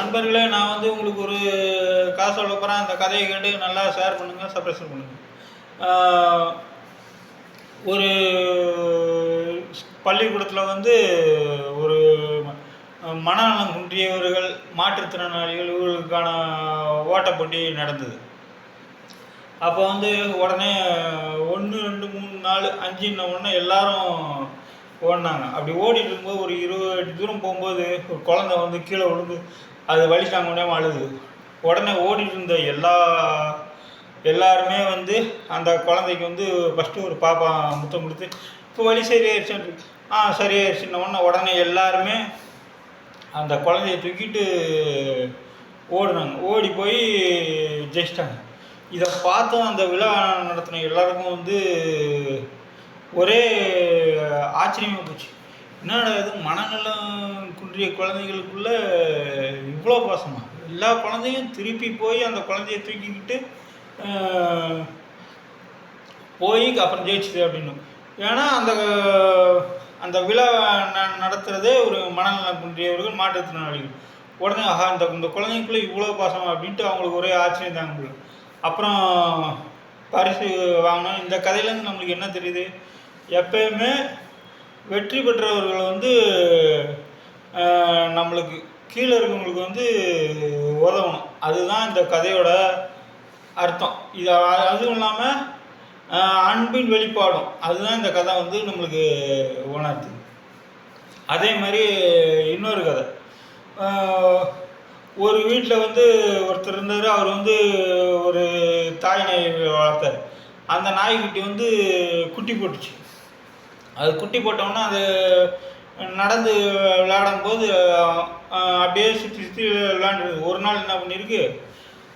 நண்பர்களே, நான் வந்து உங்களுக்கு ஒரு கதை சொல்ல போகிறேன். அந்த கதையை கேட்டு நல்லா ஷேர் பண்ணுங்கள், சப்ஸ்கிரைப் பண்ணுங்கள். ஒரு பள்ளிக்கூடத்தில் வந்து ஒரு மனநலம் குன்றியவர்கள், மாற்றுத்திறனாளிகள் இவர்களுக்கான ஓட்டப்போட்டி நடந்தது. அப்போ வந்து உடனே 1, 2, 3, 4, 5 உடனே எல்லாரும் ஓடினாங்க. அப்படி ஓடிட்டு இருக்கும்போது ஒரு 20 அடி தூரம் போகும்போது ஒரு குழந்தை வந்து கீழே விழுந்து அது வலி தாங்க முடியாமல் அழுது. உடனே ஓடிட்டு இருந்த எல்லாருமே வந்து அந்த குழந்தைக்கு வந்து ஃபஸ்ட்டு ஒரு பாப்பா முத்தம் கொடுத்து இப்போ வலி சரியாயிடுச்சுன்னு சரியாயிடுச்சுன்ன உடனே எல்லாருமே அந்த குழந்தைய தூக்கிட்டு ஓடினாங்க. ஓடி போய் ஜெயிச்சிட்டாங்க. இதை பார்த்தும் அந்த விழா நடத்தின எல்லாருக்கும் வந்து ஒரே ஆச்சரியமாக போச்சு. என்னடா இது, மனநலம் குன்றிய குழந்தைகளுக்குள்ள இவ்வளோ பாசமா? எல்லா குழந்தையும் திருப்பி போய் அந்த குழந்தைய தூக்கிக்கிட்டு போய் அப்புறம் ஜெயிச்சுது அப்படின்னு. ஏன்னா அந்த விழா நடத்துகிறதே ஒரு மனநலம் குன்றியவர்கள், மாற்றுத்திறனாளிகள். உடனே இந்த குழந்தைக்குள்ளே இவ்வளோ பாசமா அப்படின்ட்டு அவங்களுக்கு ஒரே ஆச்சரியம் தாங்க முடியும். அப்புறம் பரிசு வாங்கினோம். இந்த கதையிலேருந்து நம்மளுக்கு என்ன தெரியுது? எப்பயுமே வெற்றி பெற்றவர்கள் வந்து நம்மளுக்கு கீழே இருக்கவங்களுக்கு வந்து உதவணும். அதுதான் இந்த கதையோட அர்த்தம். இது அதுவும் இல்லாமல் அன்பின் வெளிப்பாடும், அதுதான் இந்த கதை வந்து நம்மளுக்கு உணர்த்துது. அதே மாதிரி இன்னொரு கதை. ஒரு வீட்டில் வந்து ஒருத்தர் இருந்தார். அவர் வந்து ஒரு தாய் நாய் வளர்த்தார். அந்த நாய்க்குட்டி வந்து குட்டி போட்டுச்சு. அது குட்டி போட்டோன்னா அது நடந்து விளையாடும் போது அப்படியே சுற்றி விளையாண்டுருக்கு. ஒரு நாள் என்ன பண்ணியிருக்கு,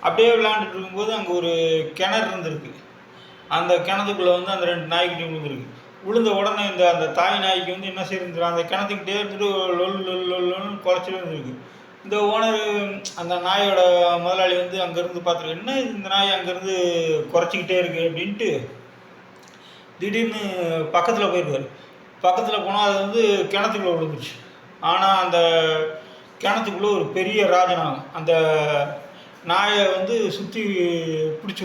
அப்படியே விளையாண்டுட்டு இருக்கும்போது அங்கே ஒரு கிணறு இருந்திருக்கு. அந்த கிணத்துக்குள்ளே வந்து அந்த 2 நாய்க்குட்டி விழுந்துருக்கு. விழுந்த உடனே அந்த தாய் நாய்க்கு வந்து என்ன செய்யிருந்துருக்கு, அந்த கிணத்துக்கிட்டே இருந்துட்டு லொல்லுன்னு குறைச்சிட்டு இருந்திருக்கு. இந்த ஓனர், அந்த நாயோட முதலாளி வந்து அங்கேருந்து பார்த்துருக்கு. என்ன இந்த நாய் அங்கேருந்து குறைச்சிக்கிட்டே இருக்குது அப்படின்ட்டு திடீர்னு பக்கத்தில் போயிருக்காரு. பக்கத்தில் போனால் அது வந்து கிணத்துக்குள்ளே விழுந்துச்சு. ஆனால் அந்த கிணத்துக்குள்ளே ஒரு பெரிய ராஜநாகம் அந்த நாயை வந்து சுற்றி பிடிச்சி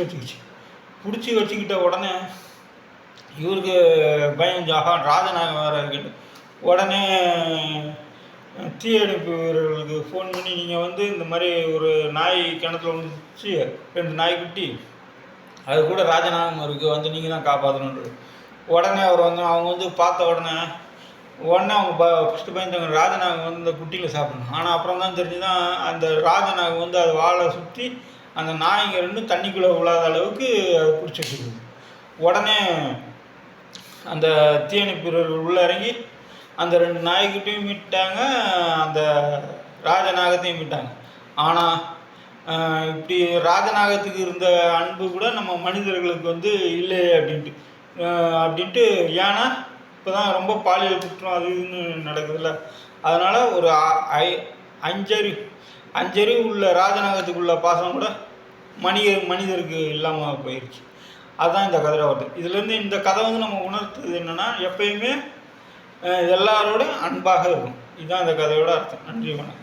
வச்சுக்கிட்ட உடனே இவருக்கு பயம், ராஜநாகம் வேறு இருக்குன்னு. உடனே தீயணைப்பு வீரர்களுக்கு ஃபோன் பண்ணி, நீங்கள் வந்து இந்த மாதிரி ஒரு நாய் கிணத்துல விழுந்துச்சு, 2 நாய்க்குட்டி, அது கூட ராஜநாகம் இருக்குது, வந்து நீங்கள் தான் காப்பாற்றணுன்றது. உடனே அவங்க வந்து பார்த்த உடனே அவங்க ஃபஸ்ட்டு பயந்தாங்க. ராஜநாகம் வந்து இந்த குட்டியில் சாப்பிடணும். ஆனால் அப்புறம் தான் தெரிஞ்சுதான் அந்த ராஜநாகம் வந்து அது வாழை சுற்றி அந்த நாய்ங்க 2 தண்ணிக்குள்ளே விழாத அளவுக்கு அது பிடிச்சி வச்சுருக்குது. உடனே அந்த தீயணைப்பு வீரர்கள் உள்ளே இறங்கி அந்த 2 நாய்க்கிட்டையும் மீட்டாங்க, அந்த ராஜநாகத்தையும் மீட்டாங்க. ஆனால் இப்படி ராஜநாகத்துக்கு இருந்த அன்பு கூட நம்ம மனிதர்களுக்கு வந்து இல்லை அப்படின்ட்டு ஏன்னா இப்போ தான் ரொம்ப பாலியல் குற்றம் அது இதுன்னு நடக்குதுல்ல. அதனால் ஒரு அஞ்சறிவு உள்ள ராஜநாகத்துக்குள்ள பாசம் கூட மனிதருக்கு இல்லாமல் போயிடுச்சு. அதுதான் இந்த கதையில் வருது. இதுலேருந்து இந்த கதை வந்து நம்ம உணர்த்துறது என்னென்னா, எப்பயுமே எல்லாரோடும் அன்பாக இருக்கும். இதுதான் இந்த கதையோட அர்த்தம். நன்றி, வணக்கம்.